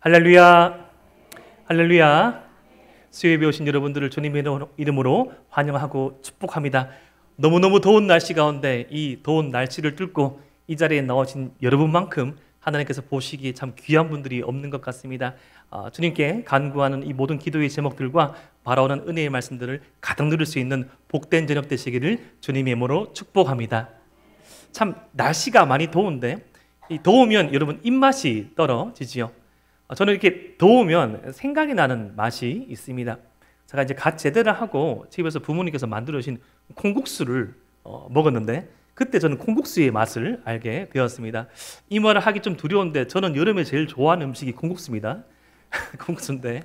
할렐루야, 할렐루야. 수요예배 오신 여러분들을 주님의 이름으로 환영하고 축복합니다. 너무너무 더운 날씨 가운데 이 더운 날씨를 뚫고 이 자리에 나오신 여러분만큼 하나님께서 보시기에 참 귀한 분들이 없는 것 같습니다. 주님께 간구하는 이 모든 기도의 제목들과 바라오는 은혜의 말씀들을 가득 누릴 수 있는 복된 저녁 되시기를 주님의 이름으로 축복합니다. 참 날씨가 많이 더운데 이 더우면 여러분 입맛이 떨어지지요. 저는 이렇게 더우면 생각이 나는 맛이 있습니다. 제가 이제 갓 제대를 하고 집에서 부모님께서 만들어 주신 콩국수를 먹었는데 그때 저는 콩국수의 맛을 알게 되었습니다. 이 말을 하기 좀 두려운데 저는 여름에 제일 좋아하는 음식이 콩국수입니다. 콩국수인데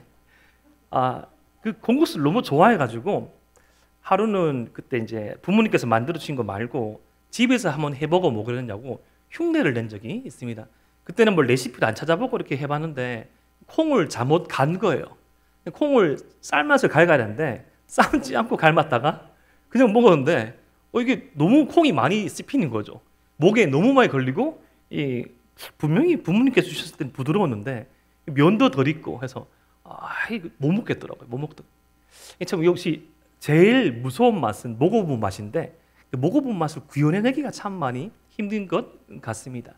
그 콩국수를 너무 좋아해가지고 하루는 그때 이제 부모님께서 만들어 주신 거 말고 집에서 한번 해보고 먹으려냐고 흉내를 낸 적이 있습니다. 그때는 뭐 레시피를 안 찾아보고 이렇게 해봤는데 콩을 잘못 간 거예요. 콩을 삶아서 갈가야 되는데 삶지 않고 삶았다가 그냥 먹었는데 이게 너무 콩이 많이 씹히는 거죠. 목에 너무 많이 걸리고 분명히 부모님께서 주셨을 때는 부드러웠는데 면도 덜 익고 해서 이거 못 먹겠더라고요. 못 먹더라고요. 참 역시 제일 무서운 맛은 먹어본 맛인데 먹어본 맛을 구현해내기가 참 많이 힘든 것 같습니다.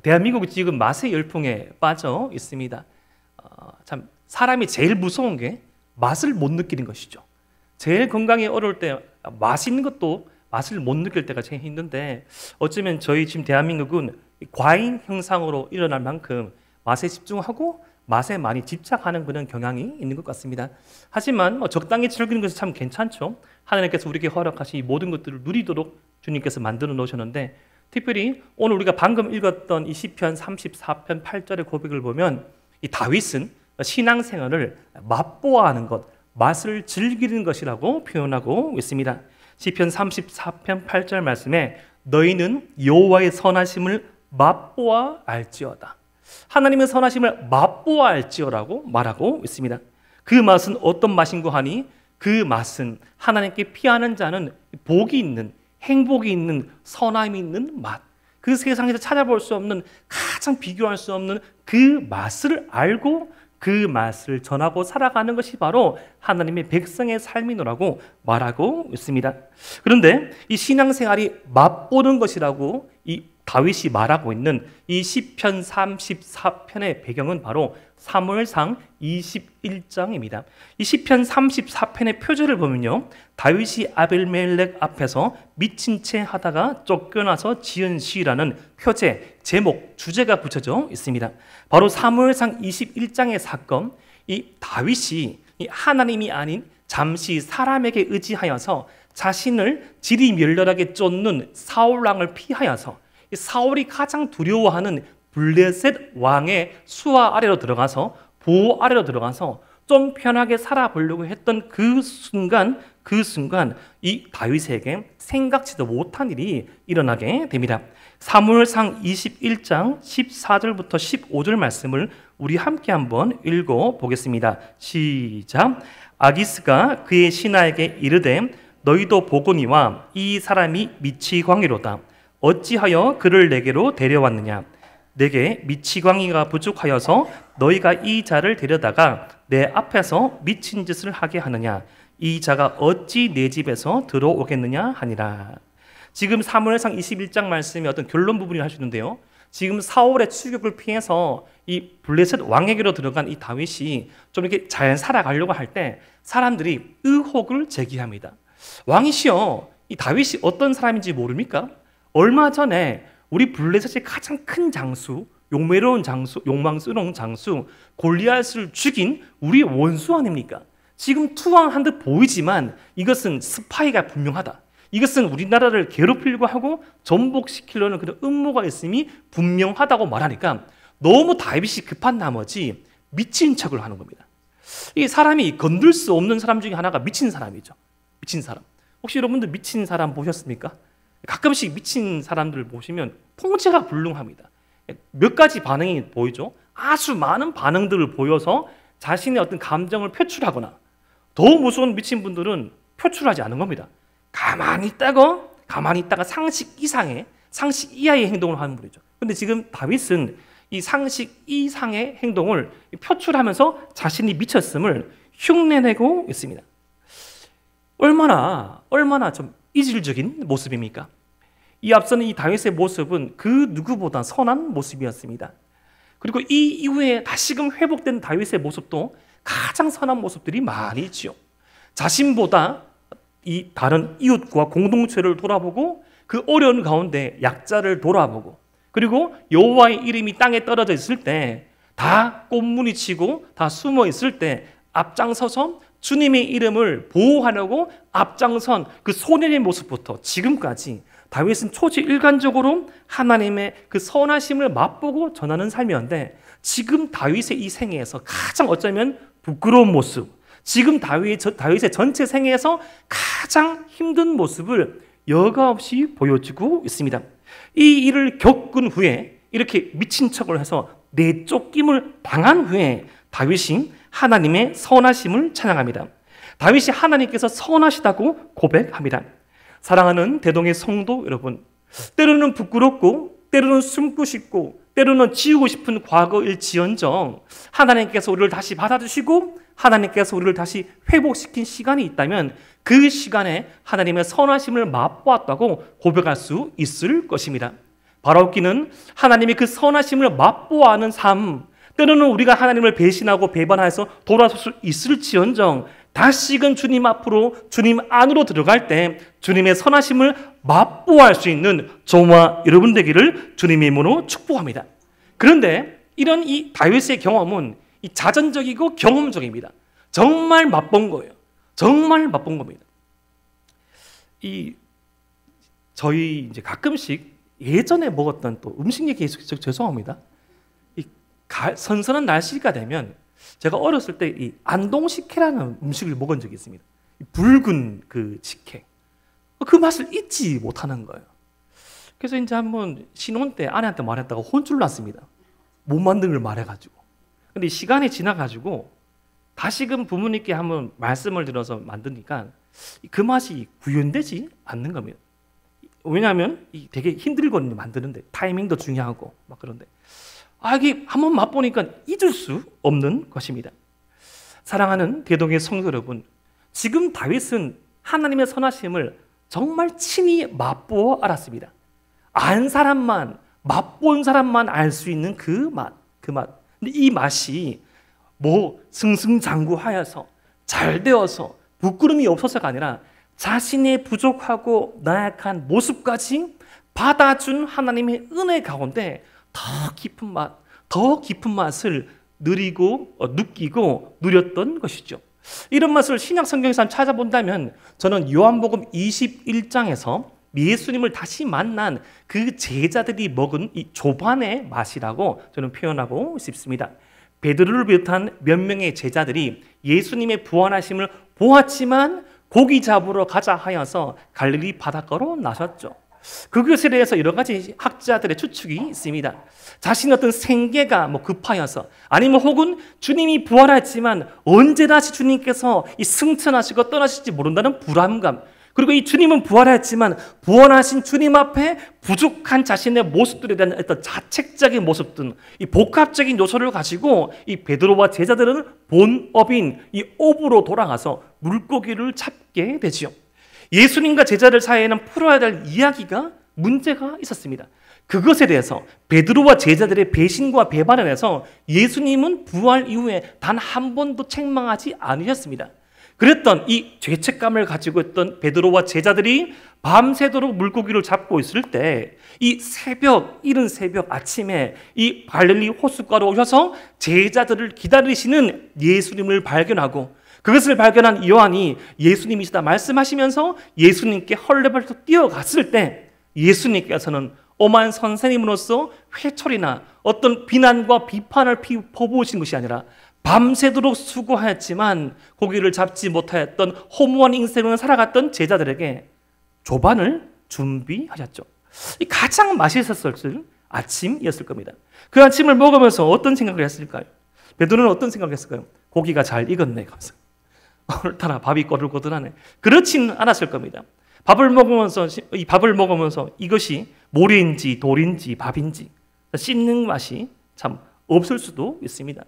대한민국이 지금 맛의 열풍에 빠져 있습니다. 참 사람이 제일 무서운 게 맛을 못 느끼는 것이죠. 제일 건강에 어려울 때 맛있는 것도 맛을 못 느낄 때가 제일 힘든데 어쩌면 저희 지금 대한민국은 과잉 형상으로 일어날 만큼 맛에 집중하고 맛에 많이 집착하는 그런 경향이 있는 것 같습니다. 하지만 적당히 즐기는 것이 참 괜찮죠. 하나님께서 우리에게 허락하신 이 모든 것들을 누리도록 주님께서 만들어 놓으셨는데 특별히 오늘 우리가 방금 읽었던 이 시편 34편 8절의 고백을 보면 이 다윗은 신앙생활을 맛보아하는 것, 맛을 즐기는 것이라고 표현하고 있습니다. 시편 34편 8절 말씀에 너희는 여호와의 선하심을 맛보아 알지어다. 하나님의 선하심을 맛보아 알지어라고 말하고 있습니다. 그 맛은 어떤 맛인고 하니 그 맛은 하나님께 피하는 자는 복이 있는 행복이 있는 선함이 있는 맛, 그 세상에서 찾아볼 수 없는 가장 비교할 수 없는 그 맛을 알고 그 맛을 전하고 살아가는 것이 바로 하나님의 백성의 삶이노라고 말하고 있습니다. 그런데 이 신앙생활이 맛보는 것이라고 이 다윗이 말하고 있는 이 시편 34편의 배경은 바로 사무엘상 21장입니다. 이 시편 34편의 표제를 보면요, 다윗이 아벨멜렉 앞에서 미친 채 하다가 쫓겨나서 지은 시라는 표제, 제목, 주제가 붙여져 있습니다. 바로 사무엘상 21장의 사건, 이 다윗이 이 하나님이 아닌 잠시 사람에게 의지하여서 자신을 지리멸렬하게 쫓는 사울 왕을 피하여서 사울이 가장 두려워하는 블레셋 왕의 수하 아래로 들어가서 보호 아래로 들어가서 좀 편하게 살아보려고 했던 그 순간 이 다윗에게 생각지도 못한 일이 일어나게 됩니다. 사무엘상 21장 14절부터 15절 말씀을 우리 함께 한번 읽어보겠습니다. 시작. 아기스가 그의 신하에게 이르되 너희도 보거니와 이 사람이 미치광이로다. 어찌하여 그를 내게로 데려왔느냐? 내게 미치광이가 부족하여서 너희가 이 자를 데려다가 내 앞에서 미친 짓을 하게 하느냐? 이 자가 어찌 내 집에서 들어오겠느냐 하니라. 지금 사무엘상 21장 말씀의 어떤 결론 부분이 할 수 있는데요. 지금 사울의 추격을 피해서 이 블레셋 왕에게로 들어간 이 다윗이 좀 이렇게 잘 살아가려고 할 때 사람들이 의혹을 제기합니다. 왕이시여, 이 다윗이 어떤 사람인지 모릅니까? 얼마 전에 우리 블레셋의 가장 큰 장수, 용매로운 장수, 욕망스러운 장수 골리앗을 죽인 우리의 원수 아닙니까? 지금 투항한 듯 보이지만 이것은 스파이가 분명하다. 이것은 우리나라를 괴롭히려고 하고 전복시키려는 그런 음모가 있음이 분명하다고 말하니까 너무 다윗이 급한 나머지 미친 척을 하는 겁니다. 이 사람이 건들 수 없는 사람 중에 하나가 미친 사람이죠. 미친 사람. 혹시 여러분들 미친 사람 보셨습니까? 가끔씩 미친 사람들 보시면 통제가 불능합니다. 몇 가지 반응이 보이죠. 아주 많은 반응들을 보여서 자신의 어떤 감정을 표출하거나 더 무서운 미친 분들은 표출하지 않은 겁니다. 가만히 있다가 상식 이상의, 상식 이하의 행동을 하는 분이죠. 그런데 지금 다윗은 이 상식 이상의 행동을 표출하면서 자신이 미쳤음을 흉내내고 있습니다. 얼마나 좀 이질적인 모습입니까? 이 앞서는 이 다윗의 모습은 그 누구보다 선한 모습이었습니다. 그리고 이 이후에 다시금 회복된 다윗의 모습도 가장 선한 모습들이 많이 있지요. 자신보다 이 다른 이웃과 공동체를 돌아보고 그 어려운 가운데 약자를 돌아보고 그리고 여호와의 이름이 땅에 떨어져 있을 때 다 꽃무늬치고 다 숨어 있을 때 앞장서서 주님의 이름을 보호하려고 앞장선 그 소년의 모습부터 지금까지 다윗은 초지일관적으로 하나님의 그 선하심을 맛보고 전하는 삶이었는데 지금 다윗의 이 생애에서 가장 어쩌면 부끄러운 모습, 지금 다윗의 전체 생애에서 가장 힘든 모습을 여과 없이 보여주고 있습니다. 이 일을 겪은 후에 이렇게 미친 척을 해서 내쫓김을 당한 후에 다윗이 하나님의 선하심을 찬양합니다. 다윗이 하나님께서 선하시다고 고백합니다. 사랑하는 대동의 성도 여러분, 때로는 부끄럽고 때로는 숨고 싶고 때로는 지우고 싶은 과거일지언정 하나님께서 우리를 다시 받아주시고 하나님께서 우리를 다시 회복시킨 시간이 있다면 그 시간에 하나님의 선하심을 맛보았다고 고백할 수 있을 것입니다. 바라옵기는 하나님의 그 선하심을 맛보아하는 삶, 때로는 우리가 하나님을 배신하고 배반해서 돌아설 수 있을지언정 다시금 주님 앞으로 주님 안으로 들어갈 때 주님의 선하심을 맛보아할 수 있는 저와 여러분 되기를 주님의 이름으로 축복합니다. 그런데 이런 이 다윗의 경험은 이 자전적이고 경험적입니다. 정말 맛본 거예요. 정말 맛본 겁니다. 저희 이제 가끔씩 예전에 먹었던 또 음식 얘기해서 죄송합니다. 선선한 날씨가 되면 제가 어렸을 때 이 안동식혜라는 음식을 먹은 적이 있습니다. 붉은 그 식혜. 그 맛을 잊지 못하는 거예요. 그래서 이제 한번 신혼 때 아내한테 말했다가 혼쭐 났습니다. 못 만든 걸 말해가지고. 근데 시간이 지나가지고 다시금 부모님께 한번 말씀을 드려서 만드니까 그 맛이 구현되지 않는 겁니다. 왜냐하면 되게 힘들거든요, 만드는데. 타이밍도 중요하고 막 그런데. 이게 한번 맛보니까 잊을 수 없는 것입니다. 사랑하는 대동의 성도 여러분, 지금 다윗은 하나님의 선하심을 정말 친히 맛보아 알았습니다. 안 사람만, 맛본 사람만 알 수 있는 그 맛. 근데 이 맛이 승승장구하여서 잘 되어서 부끄러움이 없어서가 아니라 자신의 부족하고 나약한 모습까지 받아준 하나님의 은혜 가운데 더 깊은 맛을 느끼고 누렸던 것이죠. 이런 맛을 신약 성경에서 찾아본다면 저는 요한복음 21장에서 예수님을 다시 만난 그 제자들이 먹은 이 조반의 맛이라고 저는 표현하고 싶습니다. 베드로를 비롯한 몇 명의 제자들이 예수님의 부활하심을 보았지만 고기 잡으러 가자 하여서 갈릴리 바닷가로 나섰죠. 그것에 대해서 여러 가지 학자들의 추측이 있습니다. 자신의 어떤 생계가 급하여서 아니면 혹은 주님이 부활했지만 언제 다시 주님께서 승천하시고 떠나실지 모른다는 불안감, 그리고 이 주님은 부활했지만 부활하신 주님 앞에 부족한 자신의 모습들에 대한 어떤 자책적인 모습들, 이 복합적인 요소를 가지고 이 베드로와 제자들은 본업인 이 업으로 돌아가서 물고기를 잡게 되지요. 예수님과 제자들 사이에는 풀어야 될 이야기가 문제가 있었습니다. 그것에 대해서 베드로와 제자들의 배신과 배반에 대해서 예수님은 부활 이후에 단 한 번도 책망하지 않으셨습니다. 그랬던 이 죄책감을 가지고 있던 베드로와 제자들이 밤새도록 물고기를 잡고 있을 때 이 이른 새벽 아침에 이 갈릴리 호숫가로 오셔서 제자들을 기다리시는 예수님을 발견하고 그것을 발견한 요한이 예수님이시다 말씀하시면서 예수님께 헐레벌떡 뛰어갔을 때 예수님께서는 엄한 선생님으로서 회초리나 어떤 비난과 비판을 퍼부으신 것이 아니라 밤새도록 수고하였지만 고기를 잡지 못하였던 허무한 인생을 살아갔던 제자들에게 조반을 준비하셨죠. 가장 맛있었을 아침이었을 겁니다. 그 아침을 먹으면서 어떤 생각을 했을까요? 베드로는 어떤 생각을 했을까요? 고기가 잘 익었네. 오늘따라 밥이 꼬들꼬들하네. 그렇지는 않았을 겁니다. 밥을 먹으면서 이것이 모래인지 돌인지 밥인지 씹는 맛이 참 없을 수도 있습니다.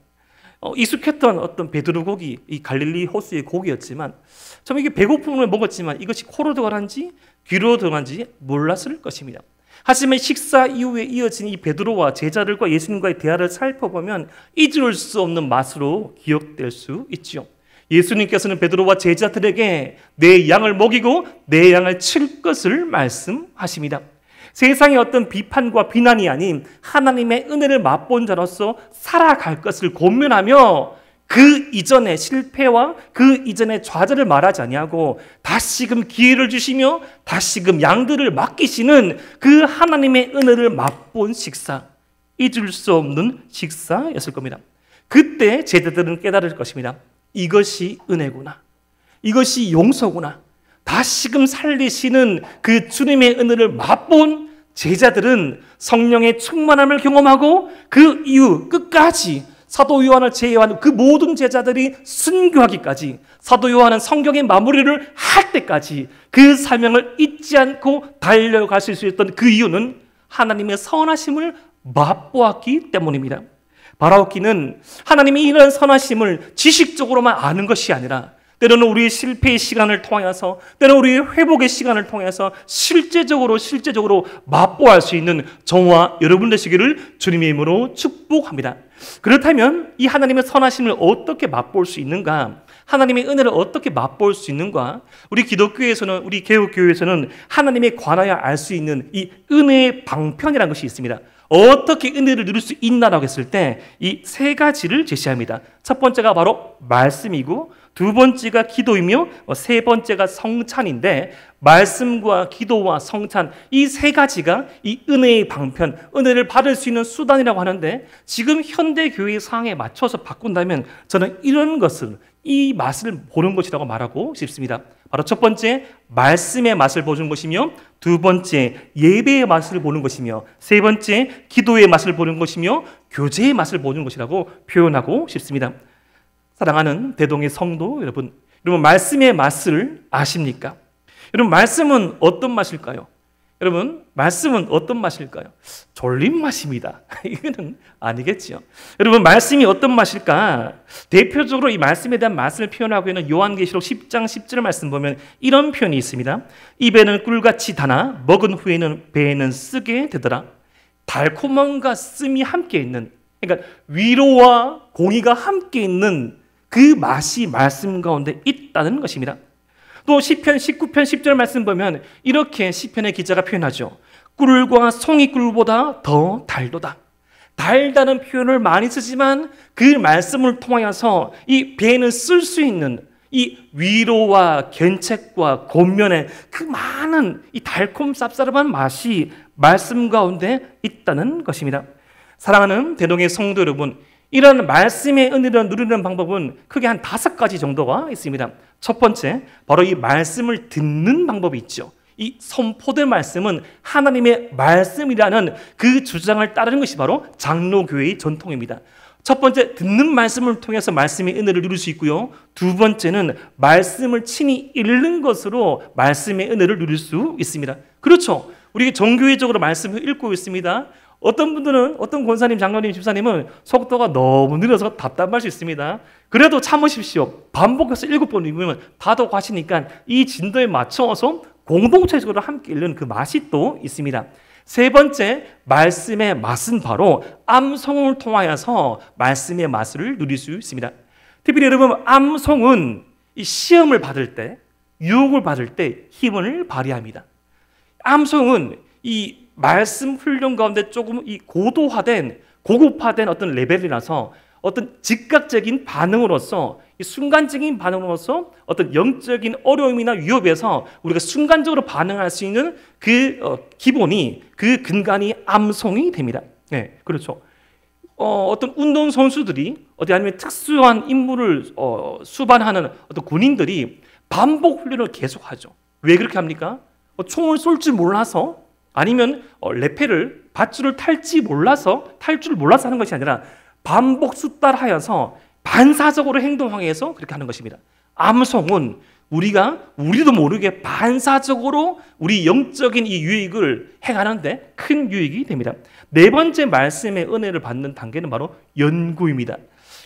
익숙했던 어떤 베드로 고기, 이 갈릴리 호수의 고기였지만 참 이게 배고픔을 먹었지만 이것이 코로 들어가는지 귀로 들어가는지 몰랐을 것입니다. 하지만 식사 이후에 이어진 이 베드로와 제자들과 예수님과의 대화를 살펴보면 잊을 수 없는 맛으로 기억될 수 있지요. 예수님께서는 베드로와 제자들에게 내 양을 먹이고 내 양을 칠 것을 말씀하십니다. 세상의 어떤 비판과 비난이 아닌 하나님의 은혜를 맛본 자로서 살아갈 것을 권면하며 그 이전의 실패와 그 이전의 좌절을 말하지 아니하고 다시금 기회를 주시며 다시금 양들을 맡기시는 그 하나님의 은혜를 맛본 식사, 잊을 수 없는 식사였을 겁니다. 그때 제자들은 깨달을 것입니다. 이것이 은혜구나. 이것이 용서구나. 다시금 살리시는 그 주님의 은혜를 맛본 제자들은 성령의 충만함을 경험하고 그 이후 끝까지 사도 요한을 제외한 그 모든 제자들이 순교하기까지 사도 요한은 성경의 마무리를 할 때까지 그 사명을 잊지 않고 달려가실 수 있었던 그 이유는 하나님의 선하심을 맛보았기 때문입니다. 바라옵기는 하나님이 이런 선하심을 지식적으로만 아는 것이 아니라 때로는 우리의 실패의 시간을 통해서 때로는 우리의 회복의 시간을 통해서 실제적으로 맛보할 수 있는 저와 여러분 되시기를 주님의 이름으로 축복합니다. 그렇다면 이 하나님의 선하심을 어떻게 맛볼 수 있는가? 하나님의 은혜를 어떻게 맛볼 수 있는가? 우리 기독교에서는, 우리 개혁교회에서는 하나님에 관하여 알 수 있는 이 은혜의 방편이라는 것이 있습니다. 어떻게 은혜를 누릴 수 있나라고 했을 때 이 세 가지를 제시합니다. 첫 번째가 바로 말씀이고 두 번째가 기도이며 세 번째가 성찬인데 말씀과 기도와 성찬 이 세 가지가 이 은혜의 방편, 은혜를 받을 수 있는 수단이라고 하는데 지금 현대 교회의 상황에 맞춰서 바꾼다면 저는 이런 것을 이 맛을 보는 것이라고 말하고 싶습니다. 바로 첫 번째 말씀의 맛을 보는 것이며 두 번째 예배의 맛을 보는 것이며 세 번째 기도의 맛을 보는 것이며 교제의 맛을 보는 것이라고 표현하고 싶습니다. 사랑하는 대동의 성도 여러분, 말씀의 맛을 아십니까? 여러분 말씀은 어떤 맛일까요? 여러분 말씀은 어떤 맛일까요? 졸린 맛입니다. 이거는 아니겠죠. 여러분 말씀이 어떤 맛일까? 대표적으로 이 말씀에 대한 맛을 표현하고 있는 요한계시록 10장 10절 말씀 보면 이런 표현이 있습니다. 입에는 꿀같이 달아 먹은 후에는 배에는 쓰게 되더라. 달콤함과 쓴이 함께 있는, 그러니까 위로와 공의가 함께 있는 그 맛이 말씀 가운데 있다는 것입니다. 또 시편 19편 10절 말씀 보면 이렇게 시편의 기자가 표현하죠. 꿀과 송이꿀보다 더 달도다. 달다는 표현을 많이 쓰지만 그 말씀을 통하여서 이 배에는 쓸 수 있는 이 위로와 견책과 권면의 그 많은 이 달콤 쌉싸름한 맛이 말씀 가운데 있다는 것입니다. 사랑하는 대동의 성도 여러분, 이런 말씀의 은혜를 누리는 방법은 크게 한 5가지 정도가 있습니다. 첫 번째, 바로 이 말씀을 듣는 방법이 있죠. 이 선포된 말씀은 하나님의 말씀이라는 그 주장을 따르는 것이 바로 장로교회의 전통입니다. 첫 번째, 듣는 말씀을 통해서 말씀의 은혜를 누릴 수 있고요. 두 번째는 말씀을 친히 읽는 것으로 말씀의 은혜를 누릴 수 있습니다. 그렇죠. 우리 정교회적으로 말씀을 읽고 있습니다. 어떤 분들은, 어떤 권사님, 장로님, 집사님은 속도가 너무 느려서 답답할 수 있습니다. 그래도 참으십시오. 반복해서 7번 읽으면 다독 하시니까 이 진도에 맞춰서 공동체적으로 함께 읽는 그 맛이 또 있습니다. 세 번째, 말씀의 맛은 바로 암송을 통하여서 말씀의 맛을 누릴 수 있습니다. 특별히 여러분, 암송은 이 시험을 받을 때, 유혹을 받을 때 힘을 발휘합니다. 암송은 이 말씀 훈련 가운데 조금 이 고급화된 어떤 레벨이라서 어떤 즉각적인 반응으로서 이 순간적인 반응으로서 어떤 영적인 어려움이나 위협에서 우리가 순간적으로 반응할 수 있는 그 기본이, 그 근간이 암송이 됩니다. 네, 그렇죠. 어떤 운동 선수들이 어디 아니면 특수한 임무를 수반하는 어떤 군인들이 반복 훈련을 계속하죠. 왜 그렇게 합니까? 총을 쏠 줄 몰라서, 아니면 레페를 밧줄을 탈 줄 몰라서 하는 것이 아니라 반복 숙달하여서 반사적으로 행동하기 위해서 그렇게 하는 것입니다. 암송은 우리도 모르게 반사적으로 우리 영적인 이 유익을 행하는데 큰 유익이 됩니다. 네 번째 말씀의 은혜를 받는 단계는 바로 연구입니다.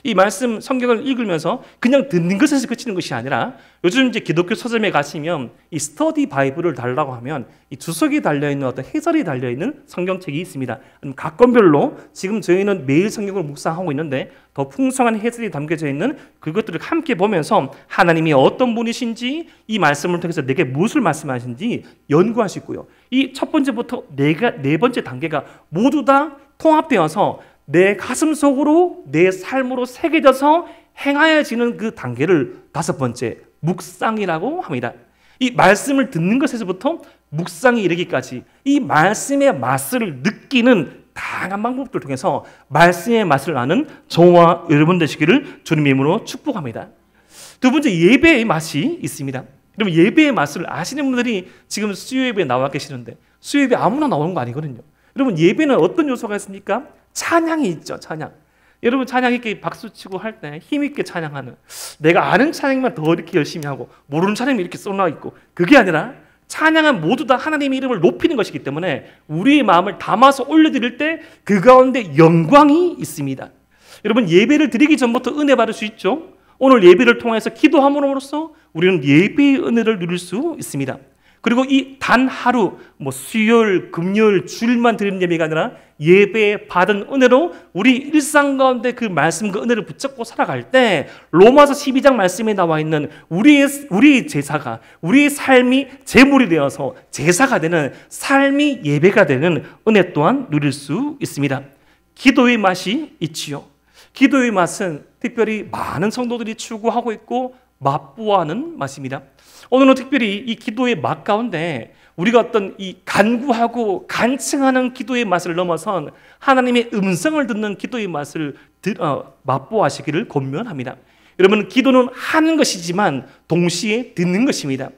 이 말씀 성경을 읽으면서 그냥 듣는 것에서 그치는 것이 아니라 요즘 이제 기독교 서점에 가시면 이 스터디 바이블을 달라고 하면 이 주석이 달려있는 어떤 해설이 달려있는 성경책이 있습니다. 각 권별로 지금 저희는 매일 성경을 묵상하고 있는데 더 풍성한 해설이 담겨져 있는 그것들을 함께 보면서 하나님이 어떤 분이신지 이 말씀을 통해서 내게 무엇을 말씀하신지 연구할 수 있고요. 이 첫 번째부터 네 번째 단계가 모두 다 통합되어서 내 가슴 속으로 내 삶으로 새겨져서 행하여지는 그 단계를 다섯 번째 묵상이라고 합니다. 이 말씀을 듣는 것에서부터 묵상이 이르기까지 이 말씀의 맛을 느끼는 다양한 방법들을 통해서 말씀의 맛을 아는 저와 여러분 되시기를 주님의 이름으로 축복합니다. 두 번째 예배의 맛이 있습니다. 여러분 예배의 맛을 아시는 분들이 지금 수요예배에 나와 계시는데 수요예배 아무나 나오는 거 아니거든요. 여러분 예배는 어떤 요소가 있습니까? 찬양이 있죠. 찬양. 여러분 찬양 있게 박수치고 할 때 힘있게 찬양하는, 내가 아는 찬양만 더 이렇게 열심히 하고 모르는 찬양이 이렇게 쏟아 있고, 그게 아니라 찬양은 모두 다 하나님의 이름을 높이는 것이기 때문에 우리의 마음을 담아서 올려드릴 때 그 가운데 영광이 있습니다. 여러분 예배를 드리기 전부터 은혜 받을 수 있죠. 오늘 예배를 통해서 기도함으로써 우리는 예배의 은혜를 누릴 수 있습니다. 그리고 이 단 하루, 수요일, 금요일, 주일만 드리는 예배가 아니라 예배 받은 은혜로 우리 일상 가운데 그 말씀, 그 은혜를 붙잡고 살아갈 때 로마서 12장 말씀에 나와 있는 우리의 제사가, 우리의 삶이 제물이 되어서 제사가 되는 삶이 예배가 되는 은혜 또한 누릴 수 있습니다. 기도의 맛이 있지요. 기도의 맛은 특별히 많은 성도들이 추구하고 있고 맛보아하는 맛입니다. 오늘은 특별히 이 기도의 맛 가운데 우리가 어떤 이 간구하고 간청하는 기도의 맛을 넘어선 하나님의 음성을 듣는 기도의 맛을 맛보아하시기를 권면합니다. 여러분 기도는 하는 것이지만 동시에 듣는 것입니다.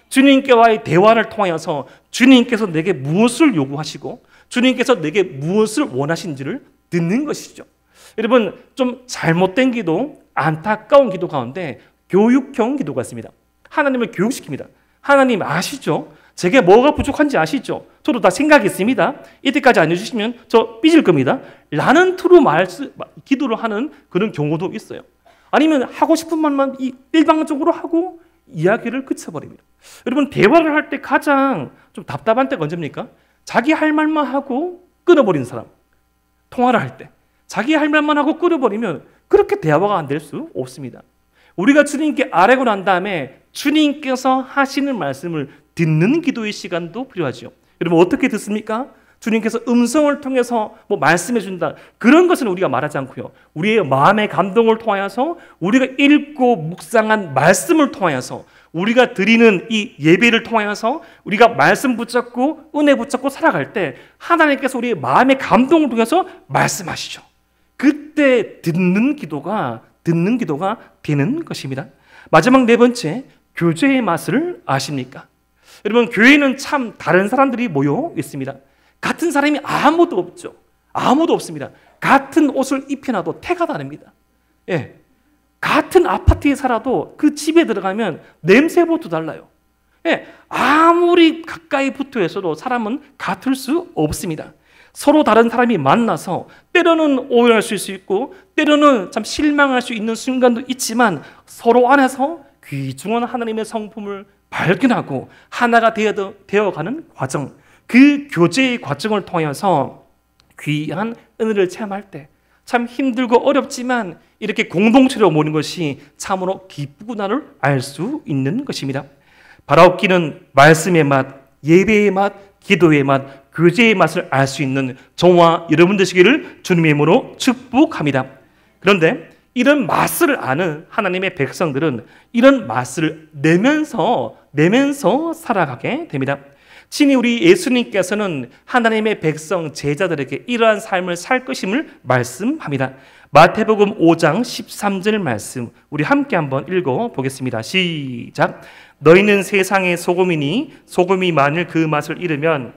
주님께와의 대화를 통하여서 주님께서 내게 무엇을 요구하시고 주님께서 내게 무엇을 원하신지를 듣는 것이죠. 여러분 좀 잘못된 기도, 안타까운 기도 가운데 교육형 기도가 있습니다. 하나님을 교육시킵니다. 하나님 아시죠? 제게 뭐가 부족한지 아시죠? 저도 다 생각이 있습니다. 이때까지 안 해주시면 저 삐질 겁니다. 라는 투로 기도를 하는 그런 경우도 있어요. 아니면 하고 싶은 말만 일방적으로 하고 이야기를 그쳐버립니다. 여러분 대화를 할 때 가장 좀 답답한 때가 언제입니까? 자기 할 말만 하고 끊어버린 사람. 통화를 할 때 자기 할 말만 하고 끊어버리면 그렇게 대화가 안 될 수 없습니다. 우리가 주님께 아뢰고 난 다음에 주님께서 하시는 말씀을 듣는 기도의 시간도 필요하죠. 여러분 어떻게 듣습니까? 주님께서 음성을 통해서 말씀해 준다, 그런 것은 우리가 말하지 않고요. 우리의 마음의 감동을 통하여서 우리가 읽고 묵상한 말씀을 통하여서 우리가 드리는 이 예배를 통하여서 우리가 말씀 붙잡고 은혜 붙잡고 살아갈 때 하나님께서 우리의 마음의 감동을 통해서 말씀하시죠. 그때 듣는 기도가 되는 것입니다. 마지막 네 번째, 교제의 맛을 아십니까? 여러분 교회는 참 다른 사람들이 모여 있습니다. 같은 사람이 아무도 없죠. 아무도 없습니다. 같은 옷을 입혀놔도 태가 다릅니다. 예, 같은 아파트에 살아도 그 집에 들어가면 냄새부터 달라요. 예, 아무리 가까이 붙어 있어도 사람은 같을 수 없습니다. 서로 다른 사람이 만나서 때로는 오해할 수 있고 때로는 참 실망할 수 있는 순간도 있지만 서로 안에서 귀중한 하나님의 성품을 발견하고 하나가 되어가는 과정, 그 교제의 과정을 통해서 귀한 은혜를 체험할 때 참 힘들고 어렵지만 이렇게 공동체로 모는 것이 참으로 기쁘구나를 알 수 있는 것입니다. 바라옵기는 말씀의 맛, 예배의 맛, 기도의 맛, 교제의 맛을 알 수 있는 저와 여러분 되시기를 주님의 이름으로 축복합니다. 그런데 이런 맛을 아는 하나님의 백성들은 이런 맛을 내면서 살아가게 됩니다. 친히 우리 예수님께서는 하나님의 백성 제자들에게 이러한 삶을 살 것임을 말씀합니다. 마태복음 5장 13절 말씀 우리 함께 한번 읽어보겠습니다. 시작. 너희는 세상의 소금이니 소금이 만일 그 맛을 잃으면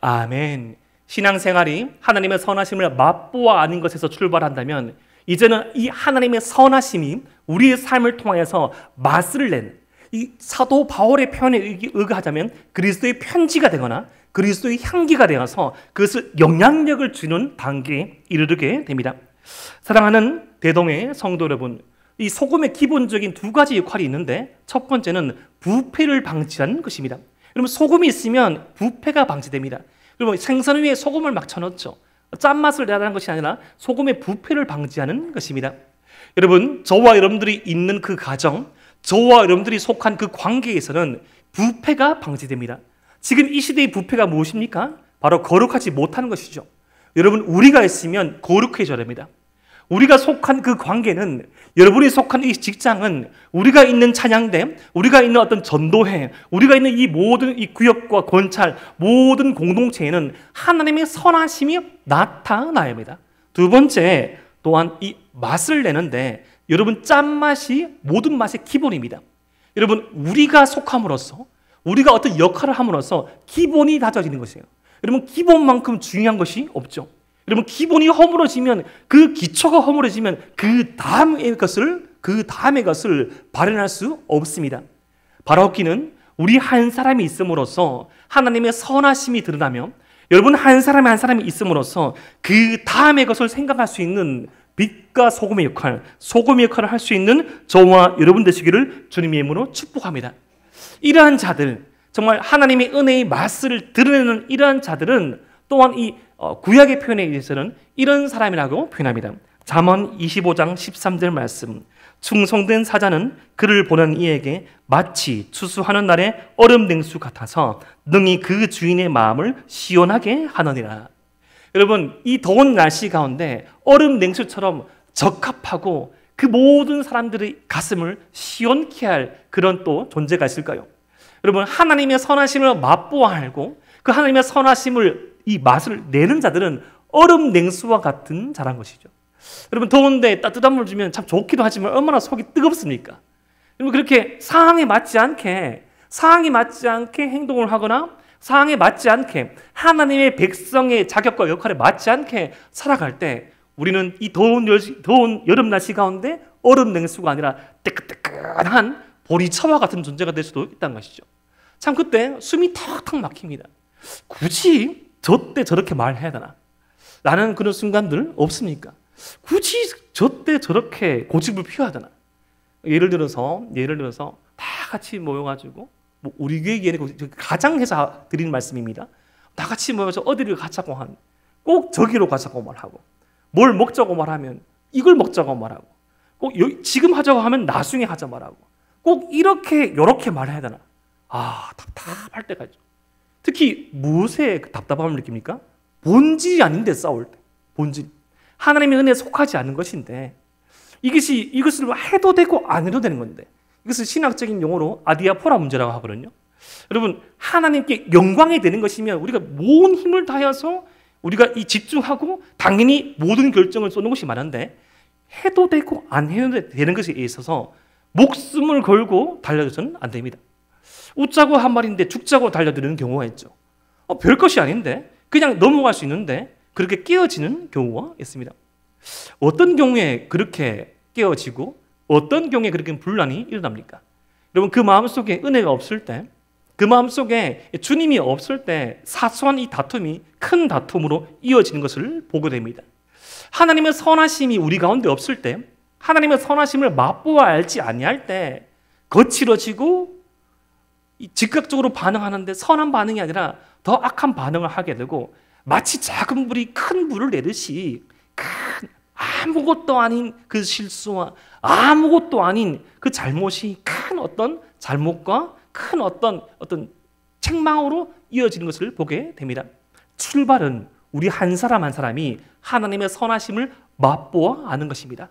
아멘. 신앙생활이 하나님의 선하심을 맛보아 아는 것에서 출발한다면 이제는 이 하나님의 선하심이 우리의 삶을 통하여서 맛을 내는, 이 사도 바울의 표현에 의하자면 그리스도의 편지가 되거나 그리스도의 향기가 되어서 그것을 영향력을 주는 단계에 이르게 됩니다. 사랑하는 대동의 성도 여러분, 이 소금의 기본적인 두 가지 역할이 있는데 첫 번째는 부패를 방지하는 것입니다. 여러분, 소금이 있으면 부패가 방지됩니다. 여러분, 생선 위에 소금을 막 쳐넣죠. 짠맛을 내라는 것이 아니라 소금의 부패를 방지하는 것입니다. 여러분, 저와 여러분들이 있는 그 가정, 저와 여러분들이 속한 그 관계에서는 부패가 방지됩니다. 지금 이 시대의 부패가 무엇입니까? 바로 거룩하지 못하는 것이죠. 여러분, 우리가 있으면 거룩해져야 됩니다. 우리가 속한 그 관계는, 여러분이 속한 이 직장은, 우리가 있는 찬양대, 우리가 있는 어떤 전도회, 우리가 있는 이 모든 이 구역과 권찰, 모든 공동체에는 하나님의 선하심이 나타나야 합니다. 두 번째, 또한 이 맛을 내는데, 여러분, 짠맛이 모든 맛의 기본입니다. 여러분, 우리가 속함으로써, 우리가 어떤 역할을 함으로써 기본이 다져지는 것이에요. 여러분, 기본만큼 중요한 것이 없죠. 여러분, 기본이 허물어지면, 그 기초가 허물어지면 그 다음의 것을 발현할 수 없습니다. 바라옵기는 우리 한 사람이 있음으로써 하나님의 선하심이 드러나며, 여러분 한 사람이 있음으로써 그 다음의 것을 생각할 수 있는 빛과 소금의 역할을 할 수 있는 저와 여러분 되시기를 주님의 이름으로 축복합니다. 이러한 자들, 정말 하나님의 은혜의 맛을 드러내는 이러한 자들은 또한 이 구약의 표현에 의해서는 이런 사람이라고 표현합니다. 잠언 25장 13절 말씀. 충성된 사자는 그를 보는 이에게 마치 추수하는 날의 얼음 냉수 같아서 능히 그 주인의 마음을 시원하게 하느니라. 여러분, 이 더운 날씨 가운데 얼음 냉수처럼 적합하고 그 모든 사람들의 가슴을 시원케 할 그런 또 존재가 있을까요? 여러분, 하나님의 선하심을 맛보아 알고 그 하나님의 선하심을, 이 맛을 내는 자들은 얼음 냉수와 같은 자란 것이죠. 여러분, 더운데 따뜻한 물 주면 참 좋기도 하지만 얼마나 속이 뜨겁습니까? 여러분, 그렇게 상황에 맞지 않게 행동을 하거나 상황에 맞지 않게 하나님의 백성의 자격과 역할에 맞지 않게 살아갈 때 우리는 이 더운 여름 날씨 가운데 얼음 냉수가 아니라 뜨끈뜨끈한 보리차와 같은 존재가 될 수도 있다는 것이죠. 참 그때 숨이 턱턱 막힙니다. 굳이 저 때 저렇게 말해야 되나? 라는 그런 순간들 없습니까? 굳이 저 때 저렇게 고집을 피워야 되나? 예를 들어서 다 같이 모여가지고, 뭐 우리 교회 예를 가장해서 드리는 말씀입니다. 다 같이 모여서 어디를 가자고 하면 꼭 저기로 가자고 말하고, 뭘 먹자고 말하면 이걸 먹자고 말하고, 꼭 지금 하자고 하면 나중에 하자 말하고, 꼭 요렇게 말해야 되나? 답답할 때가 있죠. 특히 무엇에 답답함을 느낍니까? 본질이 아닌데 싸울 때. 본질. 하나님의 은혜에 속하지 않는 것인데 이것을 해도 되고 안 해도 되는 건데, 이것을 신학적인 용어로 아디아포라 문제라고 하거든요. 여러분, 하나님께 영광이 되는 것이면 우리가 모든 힘을 다해서 우리가 이 집중하고 당연히 모든 결정을 쏘는 것이 많은데, 해도 되고 안 해도 되는 것에 있어서 목숨을 걸고 달려줘서는 안 됩니다. 웃자고 한 말인데 죽자고 달려드는 경우가 있죠. 별것이 아닌데 그냥 넘어갈 수 있는데 그렇게 깨어지는 경우가 있습니다. 어떤 경우에 그렇게 깨어지고 어떤 경우에 그렇게 분란이 일어납니까? 여러분, 그 마음속에 은혜가 없을 때, 그 마음속에 주님이 없을 때 사소한 이 다툼이 큰 다툼으로 이어지는 것을 보게 됩니다. 하나님의 선하심이 우리 가운데 없을 때, 하나님의 선하심을 맛보아 알지 아니할 때 거칠어지고 즉각적으로 반응하는데 선한 반응이 아니라 더 악한 반응을 하게 되고, 마치 작은 불이 큰 불을 내듯이 아무것도 아닌 그 실수와 아무것도 아닌 그 잘못이 큰 어떤 잘못과 큰 어떤 책망으로 이어지는 것을 보게 됩니다. 출발은 우리 한 사람 한 사람이 하나님의 선하심을 맛보아 아는 것입니다.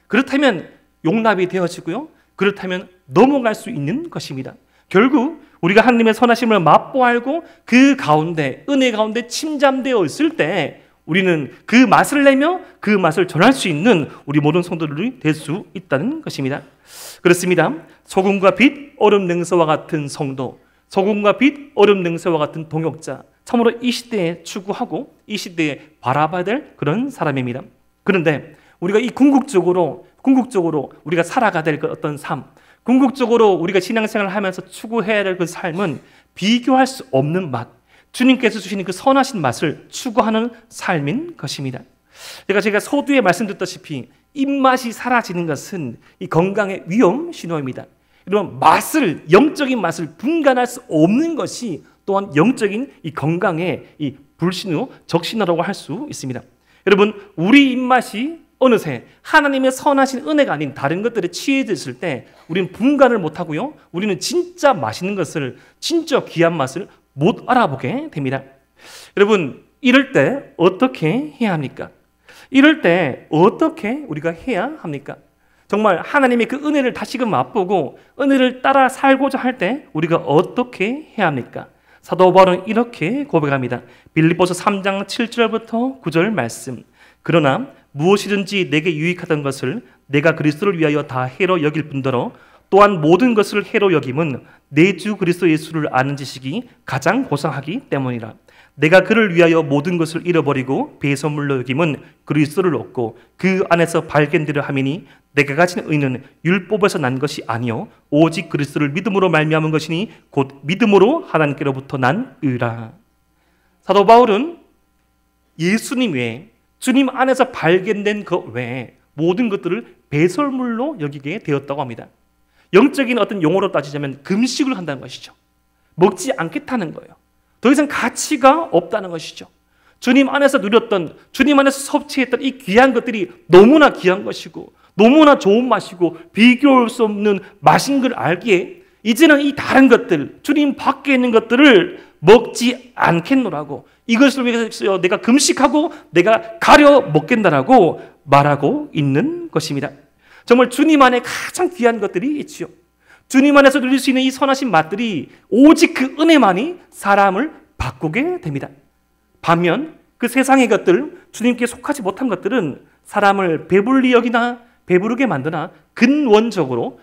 그렇다면 용납이 되어지고요, 그렇다면 넘어갈 수 있는 것입니다. 결국 우리가 하나님의 선하심을 맛보아 알고 그 가운데, 은혜 가운데 침잠되어 있을 때 우리는 그 맛을 내며 그 맛을 전할 수 있는 우리 모든 성도들이 될 수 있다는 것입니다. 그렇습니다. 소금과 빛, 얼음 냉수와 같은 성도, 소금과 빛, 얼음 냉수와 같은 동역자, 참으로 이 시대에 추구하고 이 시대에 바라봐야 될 그런 사람입니다. 그런데 우리가 이 궁극적으로 우리가 살아가야 될 그 어떤 삶, 궁극적으로 우리가 신앙생활을 하면서 추구해야 될 그 삶은 비교할 수 없는 맛, 주님께서 주시는 그 선하신 맛을 추구하는 삶인 것입니다. 제가 서두에 말씀드렸다시피 입맛이 사라지는 것은 이 건강의 위험 신호입니다. 이런 맛을, 영적인 맛을 분간할 수 없는 것이 또한 영적인 이 건강의 이 불신호, 적신호라고 할 수 있습니다. 여러분, 우리 입맛이 어느새 하나님의 선하신 은혜가 아닌 다른 것들에 취해졌을 때 우리는 분간을 못하고요, 우리는 진짜 맛있는 것을, 진짜 귀한 맛을 못 알아보게 됩니다. 여러분, 이럴 때 어떻게 해야 합니까? 이럴 때 어떻게 우리가 해야 합니까? 정말 하나님의 그 은혜를 다시금 맛보고 은혜를 따라 살고자 할 때 우리가 어떻게 해야 합니까? 사도 바울은 이렇게 고백합니다. 빌립보서 3장 7절부터 9절 말씀. 그러나 무엇이든지 내게 유익하던 것을 내가 그리스도를 위하여 다 해로 여길 뿐더러 또한 모든 것을 해로 여김은 내 주 그리스도 예수를 아는 지식이 가장 고상하기 때문이라. 내가 그를 위하여 모든 것을 잃어버리고 배설물로 여김은 그리스도를 얻고 그 안에서 발견되려 함이니 내가 가진 의는 율법에서 난 것이 아니요 오직 그리스도를 믿음으로 말미암은 것이니 곧 믿음으로 하나님께로부터 난 의라. 사도 바울은 예수님 외에, 주님 안에서 발견된 것 외에 모든 것들을 배설물로 여기게 되었다고 합니다. 영적인 어떤 용어로 따지자면 금식을 한다는 것이죠. 먹지 않겠다는 거예요. 더 이상 가치가 없다는 것이죠. 주님 안에서 누렸던, 주님 안에서 섭취했던 이 귀한 것들이 너무나 귀한 것이고 너무나 좋은 맛이고 비교할 수 없는 맛인 걸 알기에 이제는 이 다른 것들, 주님 밖에 있는 것들을 먹지 않겠노라고, 이것을 위해서 내가 금식하고 내가 가려 먹겠다라고 말하고 있는 것입니다. 정말 주님 안에 가장 귀한 것들이 있지요. 주님 안에서 누릴 수 있는 이 선하신 맛들이 오직 그 은혜만이 사람을 바꾸게 됩니다. 반면 그 세상의 것들, 주님께 속하지 못한 것들은 사람을 배불리 여기나 배부르게 만드나 근본적으로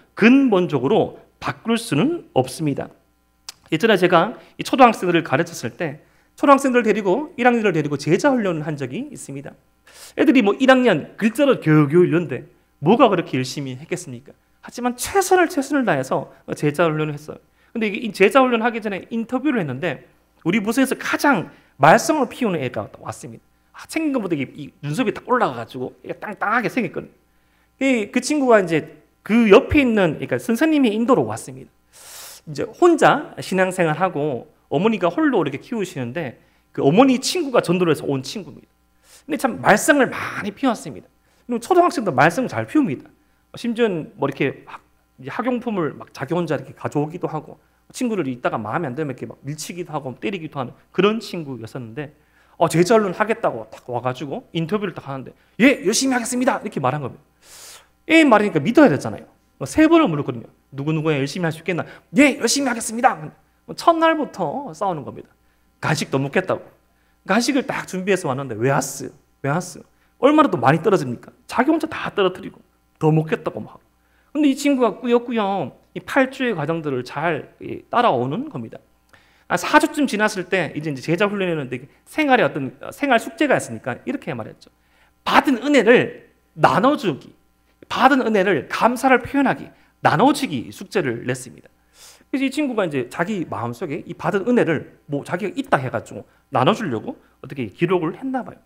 바꿀 수는 없습니다. 예전에 제가 이 초등학생들을 가르쳤을 때 초등학생들 데리고 1학년을 데리고 제자 훈련을 한 적이 있습니다. 애들이 뭐 1학년 글자로 겨우겨우 읽는데 뭐가 그렇게 열심히 했겠습니까? 하지만 최선을 다해서 제자 훈련을 했어요. 근데 이 제자 훈련 하기 전에 인터뷰를 했는데 우리 부서에서 가장 말썽을 피우는 애가 왔습니다. 생긴 것보다 이 눈썹이 딱 올라가가지고 땅땅하게 생겼거든요. 그 친구가 이제 그 옆에 있는, 그러니까 선생님이 인도로 왔습니다. 이제 혼자 신앙생활하고 어머니가 홀로 이렇게 키우시는데 그 어머니 친구가 전도를 해서 온 친구입니다. 근데 참 말썽을 많이 피웠습니다. 초등학생도 말썽을 잘 피웁니다. 심지어는 뭐 이렇게 학용품을 막 자기 혼자 이렇게 가져오기도 하고 친구를 있다가 마음에 안 들면 이렇게 막 밀치기도 하고 때리기도 하는 그런 친구였었는데 제자 훈련 하겠다고 딱 와가지고 인터뷰를 딱 하는데 예, 열심히 하겠습니다 이렇게 말한 겁니다. 애 말이니까 믿어야 되잖아요. 3번을 물었거든요. 누구누구야 열심히 할 수 있겠나? 예, 열심히 하겠습니다. 첫날부터 싸우는 겁니다. 간식 더 먹겠다고. 간식을 딱 준비해서 왔는데 왜 왔어요? 얼마나 또 많이 떨어집니까? 자기 혼자 다 떨어뜨리고 더 먹겠다고 막. 근데 이 친구가 꾸역꾸역 이 8주의 과정들을 잘 따라오는 겁니다. 4주쯤 지났을 때 이제 제자 훈련했는데 생활에 어떤 생활 숙제가 있으니까 이렇게 말했죠. 받은 은혜를 나눠주기, 받은 은혜를 감사를 표현하기, 나눠주기 숙제를 냈습니다. 그래서 이 친구가 이제 자기 마음속에 이 받은 은혜를 뭐 자기가 있다 해가지고 나눠주려고 어떻게 기록을 했나 봐요.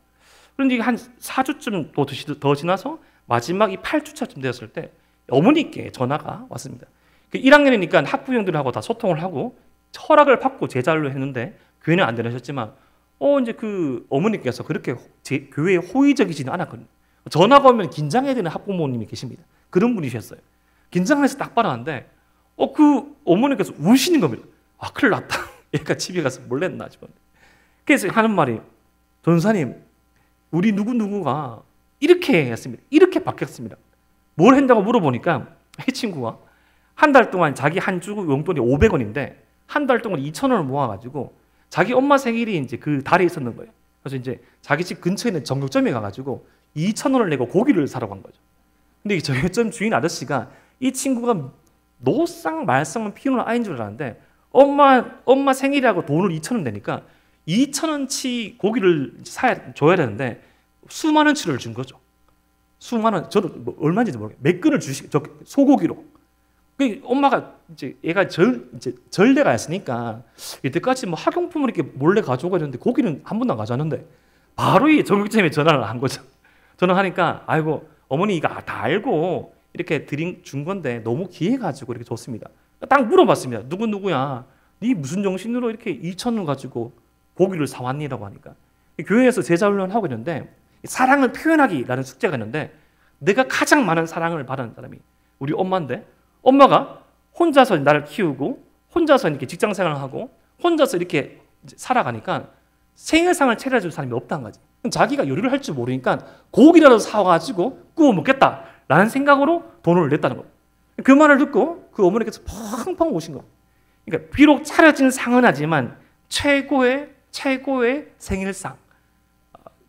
그런데 한 4주쯤 더 지나서 마지막 이 8주차쯤 되었을 때 어머니께 전화가 왔습니다. 1학년이니까 학부형들하고 다 소통을 하고 허락을 받고 제자를 했는데 교회는 안 다니셨지만 이제 그 어머니께서 그렇게 교회에 호의적이지는 않았거든요. 전화가 오면 긴장해야 되는 학부모님이 계십니다. 그런 분이셨어요. 긴장해서 딱 받았는데 그 어머니께서 우시는 겁니다. 큰일 났다. 얘가 집에 가서 몰래 했나 싶었는데. 그래서 하는 말이 전사님 우리 누구누구가 이렇게 했습니다. 이렇게 바뀌었습니다. 뭘 했다고 물어보니까 이 친구가 한 달 동안 자기 한 주 용돈이 500원인데 한 달 동안 2,000원을 모아가지고 자기 엄마 생일이 이제 그 달에 있었는 거예요. 그래서 이제 자기 집 근처에 있는 정육점에 가가지고 2,000원을 내고 고기를 사러 간 거죠. 근데 이 정육점 주인 아저씨가 이 친구가 노상 말썽을 피우는 아이인 줄 알았는데 엄마 생일이라고 돈을 2,000원 내니까 2,000원치 고기를 줘야 되는데 수만 원치를 준 거죠. 수만 원, 저도 뭐 얼마인지 모르겠어요. 몇 근을 소고기로. 엄마가 이제 얘가 이제 절대가 했으니까 이때까지 뭐 학용품을 이렇게 몰래 가져오고 했는데 고기는 한 번도 안 가져왔는데 바로 이 정육점에 전화를 한 거죠. 전화하니까 아이고 어머니 이거 다 알고 이렇게 준 건데 너무 귀해가지고 이렇게 줬습니다. 딱 물어봤습니다. 누구야? 네 무슨 정신으로 이렇게 2,000원 가지고 고기를 사왔니라고 하니까 교회에서 제자훈련을 하고 있는데 사랑을 표현하기라는 숙제가 있는데 내가 가장 많은 사랑을 받은 사람이 우리 엄마인데 엄마가 혼자서 나를 키우고 혼자서 이렇게 직장생활을 하고 혼자서 이렇게 살아가니까 생일상을 차려줄 사람이 없다는 거지. 자기가 요리를 할 줄 모르니까 고기라도 사와가지고 구워 먹겠다라는 생각으로 돈을 냈다는 거예요. 그 말을 듣고 그 어머니께서 펑펑 우신 거예요. 그러니까 비록 차려진 상은 하지만 최고의 생일상.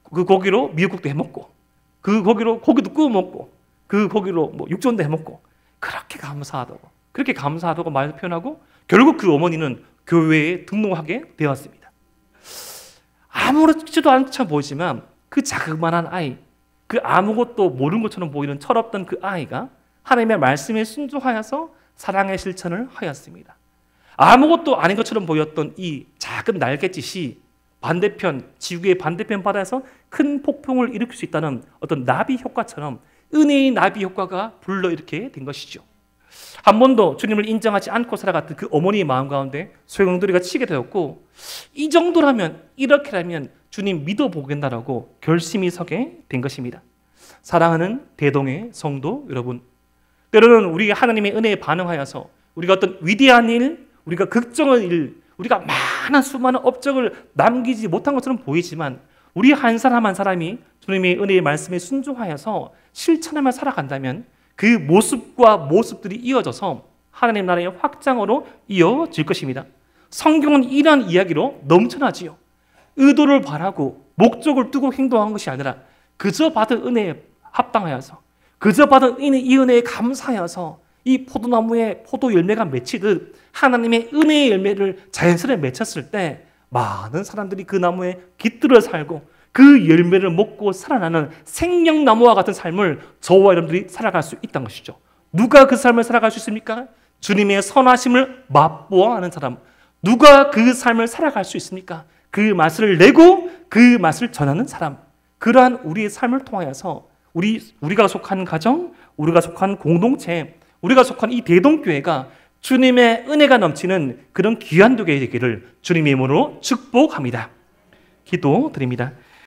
그 고기로 미역국도 해먹고 그 고기로 고기도 구워 먹고 그 고기로 뭐 육전도 해먹고 그렇게 감사하다고 말을 표현하고 결국 그 어머니는 교회에 등록하게 되었습니다. 아무렇지도 않게 보이지만 그 자그마한 아이, 그 아무것도 모르는 것처럼 보이는 철없던 그 아이가 하나님의 말씀에 순종하여서 사랑의 실천을 하였습니다. 아무것도 아닌 것처럼 보였던 이 작은 날갯짓이 지구의 반대편 바다에서 큰 폭풍을 일으킬 수 있다는 어떤 나비 효과처럼 은혜의 나비 효과가 불러일으키게 된 것이죠. 한 번도 주님을 인정하지 않고 살아갔던 그 어머니의 마음 가운데 소용돌이가 치게 되었고 이 정도라면 이렇게라면 주님 믿어보겠다라고 결심이 서게 된 것입니다. 사랑하는 대동의 성도 여러분, 때로는 우리 하나님의 은혜에 반응하여서 우리가 어떤 위대한 일, 우리가 극정한 일, 우리가 수많은 업적을 남기지 못한 것처럼 보이지만 우리 한 사람 한 사람이 주님의 은혜의 말씀에 순종하여서 실천하며 살아간다면 그 모습들이 이어져서 하나님 나라의 확장으로 이어질 것입니다. 성경은 이러한 이야기로 넘쳐나지요. 의도를 바라고 목적을 두고 행동한 것이 아니라 그저 받은 은혜에 합당하여서 그저 받은 이 은혜에 감사하여서 이 포도나무에 포도 열매가 맺히듯 하나님의 은혜의 열매를 자연스레 맺혔을 때 많은 사람들이 그 나무에 깃들어 살고 그 열매를 먹고 살아나는 생명나무와 같은 삶을 저와 여러분들이 살아갈 수 있다는 것이죠. 누가 그 삶을 살아갈 수 있습니까? 주님의 선하심을 맛보아 하는 사람. 누가 그 삶을 살아갈 수 있습니까? 그 맛을 내고 그 맛을 전하는 사람. 그러한 우리의 삶을 통하여서 우리가 속한 가정, 우리가 속한 공동체, 우리가 속한 이 대동교회가 주님의 은혜가 넘치는 그런 귀한 교회가 되기를 주님의 이름으로 축복합니다. 기도드립니다.